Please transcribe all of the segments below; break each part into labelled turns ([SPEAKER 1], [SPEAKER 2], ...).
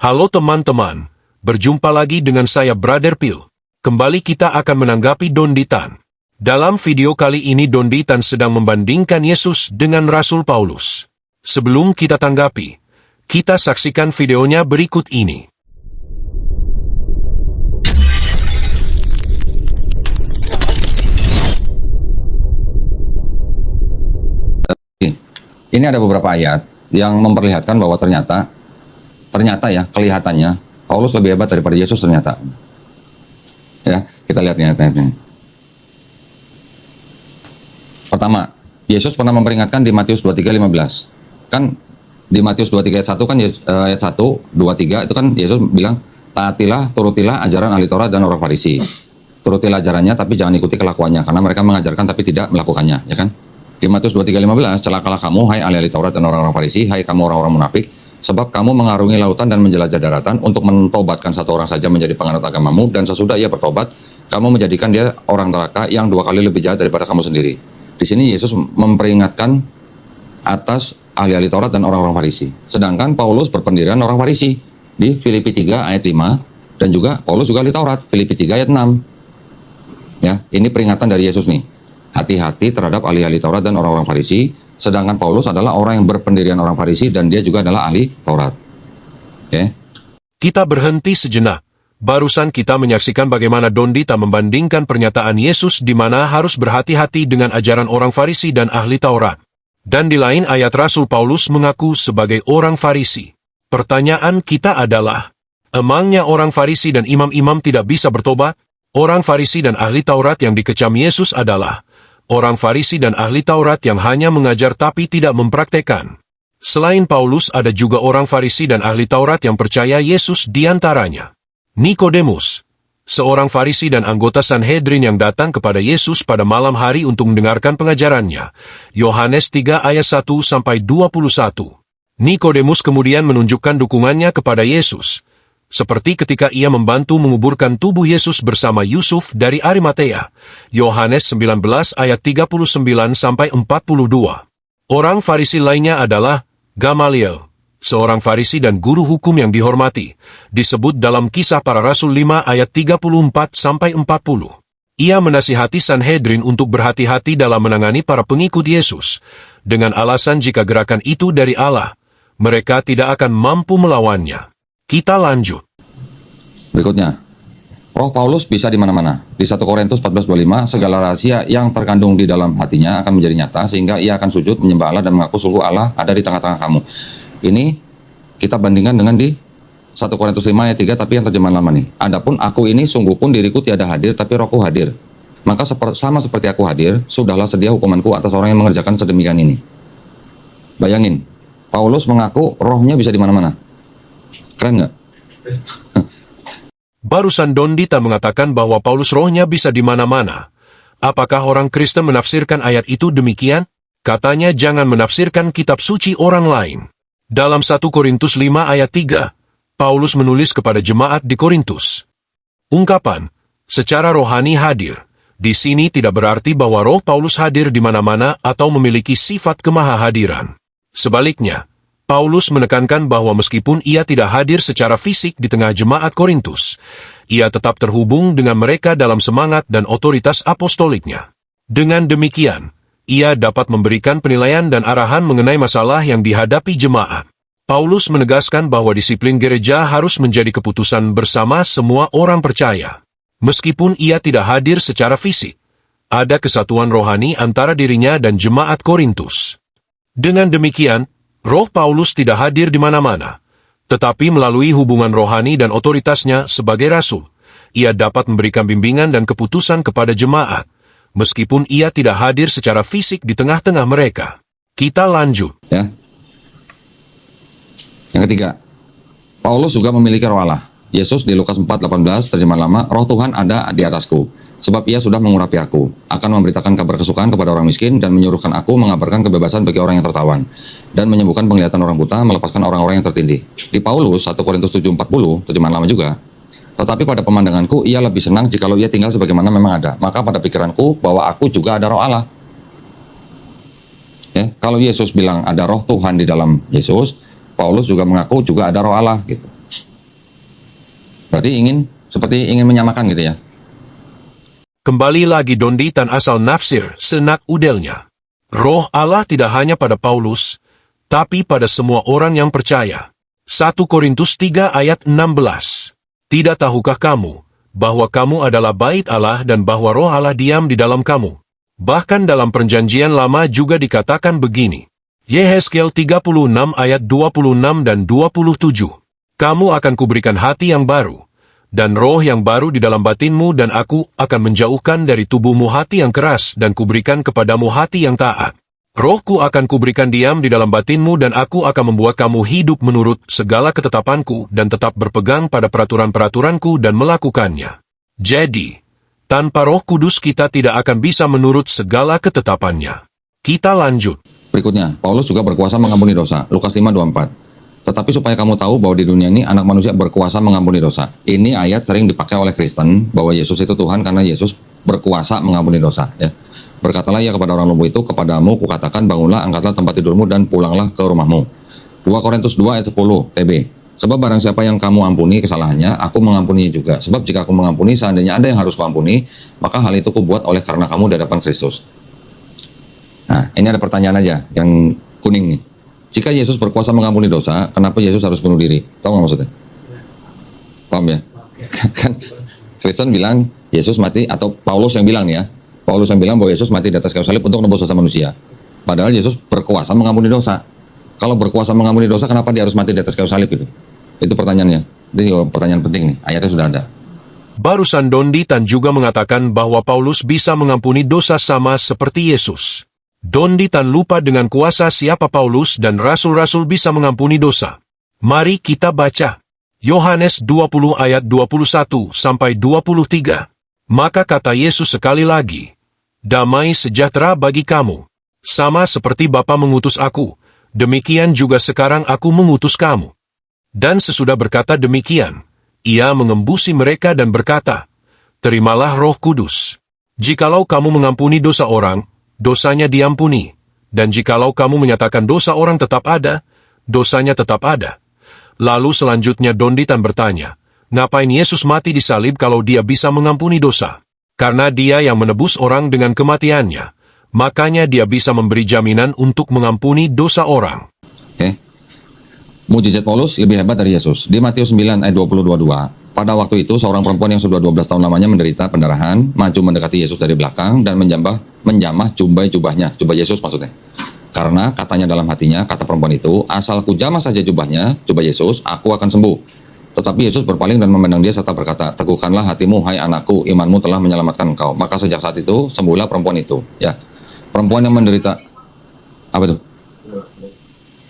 [SPEAKER 1] Halo teman-teman, berjumpa lagi dengan saya Brother Phil. Kembali kita akan menanggapi Donditan. Dalam video kali ini Donditan sedang membandingkan Yesus dengan Rasul Paulus. Sebelum kita tanggapi, kita saksikan videonya berikut ini.
[SPEAKER 2] Ini ada beberapa ayat yang memperlihatkan bahwa ternyata ya, kelihatannya Paulus lebih hebat daripada Yesus ternyata. Ya, kita lihat ayat-ayat ini. Pertama, Yesus pernah memperingatkan di Matius 23:15. Kan di Matius 23 ayat 1 kan ayat 1, 2, 3 itu kan Yesus bilang, "Taatilah, turutilah ajaran ahli Taurat dan orang Farisi." Turutilah ajarannya tapi jangan ikuti kelakuannya karena mereka mengajarkan tapi tidak melakukannya, ya kan? Di Matius 23:15, "Celakalah kamu, hai ahli Taurat dan orang-orang Farisi, hai kamu orang-orang munafik, sebab kamu mengarungi lautan dan menjelajah daratan untuk mentobatkan satu orang saja menjadi penganut agamamu, dan sesudah ia bertobat, kamu menjadikan dia orang neraka yang 2 kali lebih jahat daripada kamu sendiri." Di sini Yesus memperingatkan atas ahli-ahli Taurat dan orang-orang Farisi. Sedangkan Paulus berpendirian orang Farisi di Filipi 3 ayat 5, dan juga Paulus juga ahli Taurat, Filipi 3 ayat 6. Ya, ini peringatan dari Yesus nih. Hati-hati terhadap ahli-ahli Taurat dan orang-orang Farisi, sedangkan Paulus adalah orang yang berpendirian orang Farisi dan dia juga adalah ahli Taurat. Oke.
[SPEAKER 1] Kita berhenti sejenak. Barusan kita menyaksikan bagaimana Dondita membandingkan pernyataan Yesus di mana harus berhati-hati dengan ajaran orang Farisi dan ahli Taurat. Dan di lain ayat Rasul Paulus mengaku sebagai orang Farisi. Pertanyaan kita adalah, emangnya orang Farisi dan imam-imam tidak bisa bertobat? Orang Farisi dan ahli Taurat yang dikecam Yesus adalah orang Farisi dan ahli Taurat yang hanya mengajar tapi tidak mempraktekkan. Selain Paulus ada juga orang Farisi dan ahli Taurat yang percaya Yesus di antaranya. Nikodemus, seorang Farisi dan anggota Sanhedrin yang datang kepada Yesus pada malam hari untuk mendengarkan pengajarannya. Yohanes 3 ayat 1-21. Nikodemus kemudian menunjukkan dukungannya kepada Yesus, seperti ketika ia membantu menguburkan tubuh Yesus bersama Yusuf dari Arimatea. Yohanes 19 ayat 39-42. Orang Farisi lainnya adalah Gamaliel, seorang Farisi dan guru hukum yang dihormati, disebut dalam Kisah Para Rasul 5 ayat 34-40. Ia menasihati Sanhedrin untuk berhati-hati dalam menangani para pengikut Yesus, dengan alasan jika gerakan itu dari Allah, mereka tidak akan mampu melawannya. Kita lanjut.
[SPEAKER 2] Berikutnya, Roh Paulus bisa di mana-mana. Di 1 Korintus 14:25, segala rahasia yang terkandung di dalam hatinya akan menjadi nyata, sehingga ia akan sujud menyembah Allah dan mengaku sungguh Allah ada di tengah-tengah kamu. Ini kita bandingkan dengan di 1 Korintus 5 ayat 3, tapi yang terjemahan lama nih. Adapun aku ini sungguh pun diriku tiada hadir, tapi rohku hadir. Maka sama seperti aku hadir, sudahlah sedia hukumanku atas orang yang mengerjakan sedemikian ini. Bayangin, Paulus mengaku rohnya bisa di mana-mana. Keren nggak?
[SPEAKER 1] Barusan Dondita mengatakan bahwa Paulus rohnya bisa di mana-mana. Apakah orang Kristen menafsirkan ayat itu demikian? Katanya jangan menafsirkan kitab suci orang lain. Dalam 1 Korintus 5 ayat 3, Paulus menulis kepada jemaat di Korintus. Ungkapan, secara rohani hadir, di sini tidak berarti bahwa roh Paulus hadir di mana-mana atau memiliki sifat kemahahadiran. Sebaliknya, Paulus menekankan bahwa meskipun ia tidak hadir secara fisik di tengah jemaat Korintus, ia tetap terhubung dengan mereka dalam semangat dan otoritas apostoliknya. Dengan demikian, ia dapat memberikan penilaian dan arahan mengenai masalah yang dihadapi jemaat. Paulus menegaskan bahwa disiplin gereja harus menjadi keputusan bersama semua orang percaya. Meskipun ia tidak hadir secara fisik, ada kesatuan rohani antara dirinya dan jemaat Korintus. Dengan demikian, Roh Paulus tidak hadir di mana-mana, tetapi melalui hubungan rohani dan otoritasnya sebagai rasul, ia dapat memberikan bimbingan dan keputusan kepada jemaat, meskipun ia tidak hadir secara fisik di tengah-tengah mereka. Kita lanjut.
[SPEAKER 2] Ya. Yang ketiga, Paulus juga memiliki roh Allah. Yesus di Lukas 4:18, terjemahan lama, roh Tuhan ada di atasku. Sebab ia sudah mengurapi aku, akan memberitakan kabar kesukaan kepada orang miskin, dan menyuruhkan aku mengabarkan kebebasan bagi orang yang tertawan, dan menyembuhkan penglihatan orang buta, melepaskan orang-orang yang tertindih. Di Paulus 1 Korintus 7:40, terjemahan lama juga, tetapi pada pemandanganku ia lebih senang jikalau ia tinggal sebagaimana memang ada. Maka pada pikiranku bahwa aku juga ada roh Allah. Ya, kalau Yesus bilang ada roh Tuhan di dalam Yesus, Paulus juga mengaku juga ada roh Allah gitu. Berarti seperti ingin menyamakan gitu ya.
[SPEAKER 1] Kembali lagi Donditan asal nafsir senak udelnya. Roh Allah tidak hanya pada Paulus, tapi pada semua orang yang percaya. 1 Korintus 3 ayat 16. Tidak tahukah kamu, bahwa kamu adalah bait Allah dan bahwa roh Allah diam di dalam kamu? Bahkan dalam perjanjian lama juga dikatakan begini. Yehezkiel 36 ayat 26 dan 27. Kamu akan kuberikan hati yang baru, dan roh yang baru di dalam batinmu, dan aku akan menjauhkan dari tubuhmu hati yang keras, dan kuberikan kepadamu hati yang taat. Rohku akan kuberikan diam di dalam batinmu, dan aku akan membuat kamu hidup menurut segala ketetapanku, dan tetap berpegang pada peraturan-peraturanku dan melakukannya. Jadi, tanpa Roh Kudus kita tidak akan bisa menurut segala ketetapannya. Kita lanjut.
[SPEAKER 2] Berikutnya, Paulus juga berkuasa mengampuni dosa. Lukas 5:24. Tetapi supaya kamu tahu bahwa di dunia ini anak manusia berkuasa mengampuni dosa. Ini ayat sering dipakai oleh Kristen bahwa Yesus itu Tuhan karena Yesus berkuasa mengampuni dosa. Ya. Berkatalah ia kepada orang lumpuh itu, kepadamu kukatakan bangunlah, angkatlah tempat tidurmu dan pulanglah ke rumahmu. 2 Korintus 2 ayat 10 TB. Sebab barang siapa yang kamu ampuni kesalahannya, aku mengampuni juga. Sebab jika aku mengampuni, seandainya ada yang harus kuampuni, maka hal itu kubuat oleh karena kamu di hadapan Kristus. Nah, ini ada pertanyaan aja yang kuning nih. Jika Yesus berkuasa mengampuni dosa, kenapa Yesus harus bunuh diri? Tahu nggak maksudnya? Paham ya? Kan Kristen bilang Yesus mati, atau Paulus yang bilang nih ya, Paulus yang bilang bahwa Yesus mati di atas kayu salib untuk menebus dosa manusia. Padahal Yesus berkuasa mengampuni dosa. Kalau berkuasa mengampuni dosa, kenapa dia harus mati di atas kayu salib itu? Itu pertanyaannya. Itu pertanyaan penting nih. Ayatnya sudah ada.
[SPEAKER 1] Barusan Donditan juga mengatakan bahwa Paulus bisa mengampuni dosa sama seperti Yesus. Donditan lupa dengan kuasa siapa Paulus dan rasul-rasul bisa mengampuni dosa. Mari kita baca. Yohanes 20 ayat 21 sampai 23. Maka kata Yesus sekali lagi, damai sejahtera bagi kamu. Sama seperti Bapa mengutus aku, demikian juga sekarang aku mengutus kamu. Dan sesudah berkata demikian, ia mengembusi mereka dan berkata, terimalah Roh Kudus. Jikalau kamu mengampuni dosa orang, dosanya diampuni, dan jikalau kamu menyatakan dosa orang tetap ada, dosanya tetap ada. Lalu selanjutnya Donditan bertanya, ngapain Yesus mati di salib kalau dia bisa mengampuni dosa? Karena dia yang menebus orang dengan kematiannya, makanya dia bisa memberi jaminan untuk mengampuni dosa orang.
[SPEAKER 2] Oke. Mujizat Paulus lebih hebat dari Yesus. Di Matius 9 ayat 20-22. Pada waktu itu, seorang perempuan yang sudah 12 tahun lamanya menderita pendarahan, maju mendekati Yesus dari belakang dan menjamah jubah-jubahnya, jubah Yesus maksudnya. Karena katanya dalam hatinya, kata perempuan itu, asal ku jamah saja jubahnya, jubah Yesus, aku akan sembuh. Tetapi Yesus berpaling dan memandang dia serta berkata, teguhkanlah hatimu, hai anakku, imanmu telah menyelamatkan engkau. Maka sejak saat itu, sembuhlah perempuan itu. Ya, perempuan yang menderita, apa itu?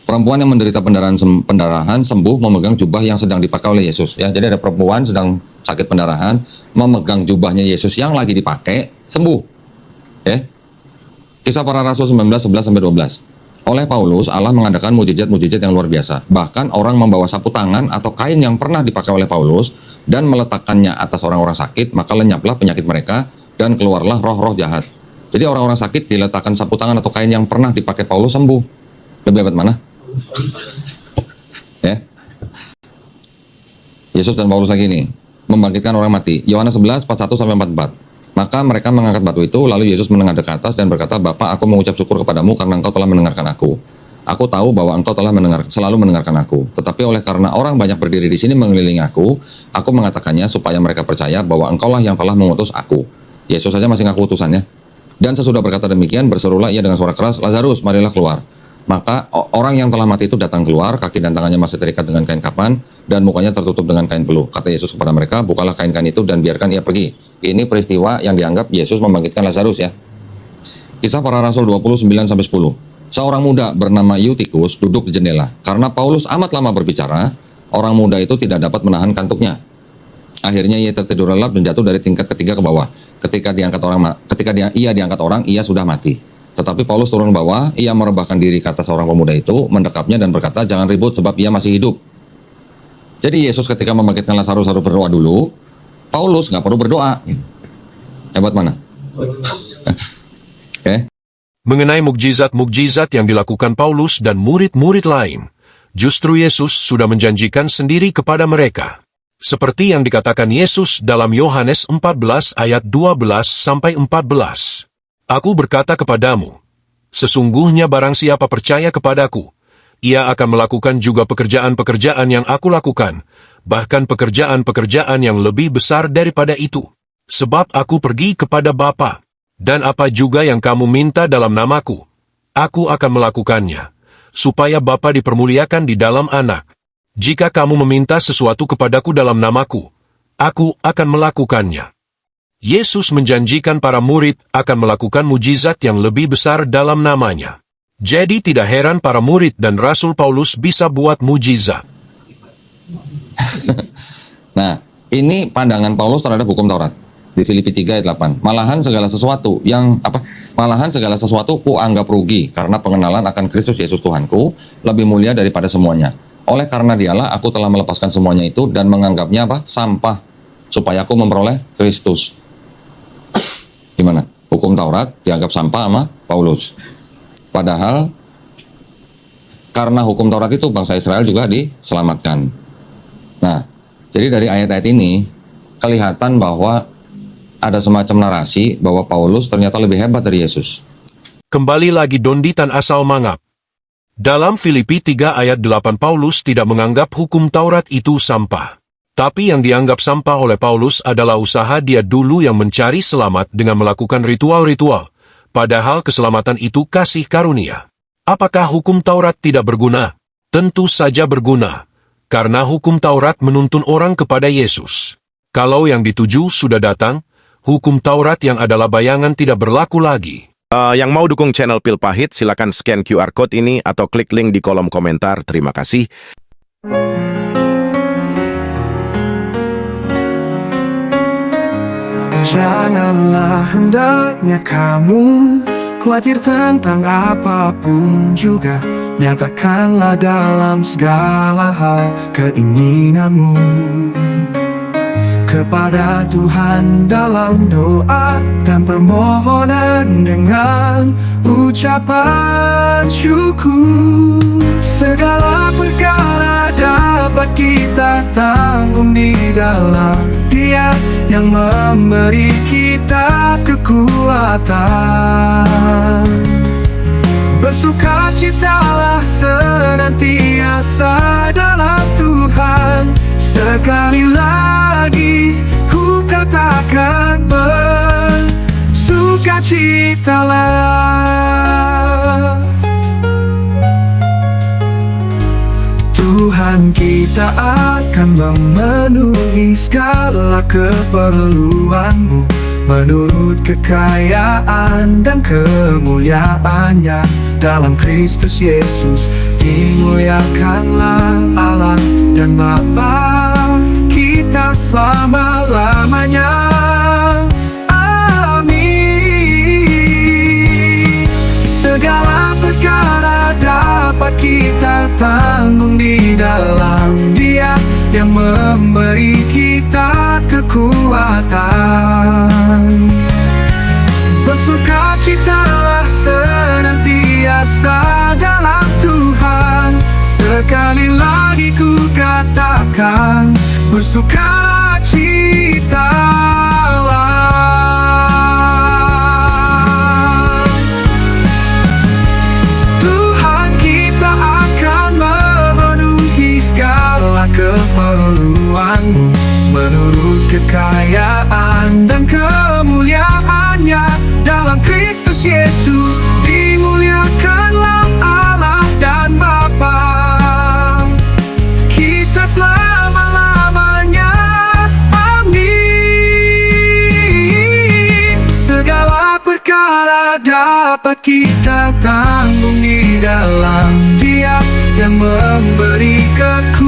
[SPEAKER 2] Perempuan yang menderita pendarahan sembuh memegang jubah yang sedang dipakai oleh Yesus. Ya, jadi ada perempuan sedang sakit pendarahan memegang jubahnya Yesus yang lagi dipakai, sembuh. Ya. Kisah Para Rasul 19:11-12. Oleh Paulus, Allah mengadakan mujizat-mujizat yang luar biasa. Bahkan orang membawa sapu tangan atau kain yang pernah dipakai oleh Paulus dan meletakkannya atas orang-orang sakit, maka lenyaplah penyakit mereka dan keluarlah roh-roh jahat. Jadi orang-orang sakit diletakkan sapu tangan atau kain yang pernah dipakai Paulus sembuh. Lebih hebat mana? Ya. Yesus dan Paulus lagi nih membangkitkan orang mati. Yohanes 11 41-44. Maka mereka mengangkat batu itu, lalu Yesus menengadah ke atas dan berkata, Bapa, aku mengucap syukur kepadamu karena engkau telah mendengarkan aku. Aku tahu bahwa engkau telah selalu mendengarkan aku. Tetapi oleh karena orang banyak berdiri di sini mengelilingi aku mengatakannya supaya mereka percaya bahwa engkaulah yang telah mengutus aku. Yesus saja masih ngaku utusannya. Dan sesudah berkata demikian, berserulah ia dengan suara keras, Lazarus, marilah keluar. Maka orang yang telah mati itu datang keluar, kaki dan tangannya masih terikat dengan kain kapan, dan mukanya tertutup dengan kain peluh. Kata Yesus kepada mereka, bukalah kain-kain itu dan biarkan ia pergi. Ini peristiwa yang dianggap Yesus membangkitkan Lazarus ya. Kisah Para Rasul 29-10. Seorang muda bernama Eutikus duduk di jendela. Karena Paulus amat lama berbicara, orang muda itu tidak dapat menahan kantuknya. Akhirnya ia tertidur lelap dan jatuh dari tingkat ketiga ke bawah. Ketika ia diangkat orang, ia sudah mati. Tetapi Paulus turun ke bawah, ia merebahkan diri ke atas seorang pemuda itu, mendekapnya dan berkata, jangan ribut sebab ia masih hidup. Jadi Yesus ketika membangkitkan Lazarus harus berdoa dulu, Paulus nggak perlu berdoa. Hebat mana? Okay.
[SPEAKER 1] Mengenai mukjizat-mukjizat yang dilakukan Paulus dan murid-murid lain, justru Yesus sudah menjanjikan sendiri kepada mereka. Seperti yang dikatakan Yesus dalam Yohanes 14 ayat 12-14. Aku berkata kepadamu, sesungguhnya barang siapa percaya kepadaku, ia akan melakukan juga pekerjaan-pekerjaan yang aku lakukan, bahkan pekerjaan-pekerjaan yang lebih besar daripada itu. Sebab aku pergi kepada Bapa, dan apa juga yang kamu minta dalam namaku, aku akan melakukannya, supaya Bapa dipermuliakan di dalam Anak. Jika kamu meminta sesuatu kepadaku dalam namaku, aku akan melakukannya. Yesus menjanjikan para murid akan melakukan mujizat yang lebih besar dalam namanya. Jadi tidak heran para murid dan Rasul Paulus bisa buat mujizat.
[SPEAKER 2] Nah, ini pandangan Paulus terhadap hukum Taurat di Filipi 3 ayat 8. Malahan segala sesuatu ku anggap rugi karena pengenalan akan Kristus Yesus Tuhanku lebih mulia daripada semuanya. Oleh karena dialah aku telah melepaskan semuanya itu dan menganggapnya sampah supaya aku memperoleh Kristus. Gimana? Hukum Taurat dianggap sampah sama Paulus. Padahal karena hukum Taurat itu bangsa Israel juga diselamatkan. Nah, jadi dari ayat-ayat ini kelihatan bahwa ada semacam narasi bahwa Paulus ternyata lebih hebat dari Yesus.
[SPEAKER 1] Kembali lagi donditan asal mangap. Dalam Filipi 3 ayat 8 Paulus tidak menganggap hukum Taurat itu sampah. Tapi yang dianggap sampah oleh Paulus adalah usaha dia dulu yang mencari selamat dengan melakukan ritual-ritual. Padahal keselamatan itu kasih karunia. Apakah hukum Taurat tidak berguna? Tentu saja berguna. Karena hukum Taurat menuntun orang kepada Yesus. Kalau yang dituju sudah datang, hukum Taurat yang adalah bayangan tidak berlaku lagi.
[SPEAKER 3] Yang mau dukung channel Pil Pahit, silakan scan QR Code ini atau klik link di kolom komentar. Terima kasih.
[SPEAKER 4] Janganlah hendaknya kamu khawatir tentang apapun juga. Nyatakanlah dalam segala hal keinginanmu kepada Tuhan dalam doa dan permohonan dengan ucapan syukur. Segala perkara dapat kita tanggung di dalam Dia yang memberi kita kekuatan. Bersukacitalah senantiasa dalam Tuhan. Sekali lagi ku katakan bersukacitalah. Tuhan kita akan memenuhi segala keperluanmu menurut kekayaan dan kemuliaannya dalam Kristus Yesus. Dimuliakanlah Allah dan Bapa kita selama-lamanya. Amin. Segala perkara dapat kita tanggung di dalam Dia yang memberi kita kekuatan. Bersukacitalah senantiasa dalam Tuhan. Sekali lagi ku katakan bersukacitalah. Tuhan kita akan memenuhi segala keperluanmu menurut kekayaan dan kemuliaannya dalam Kristus Yesus. Dimuliakanlah Allah dan Bapa kita selama-lamanya. Amin. Segala perkara dapat kita tanggung di dalam Dia yang memberi kekuatan.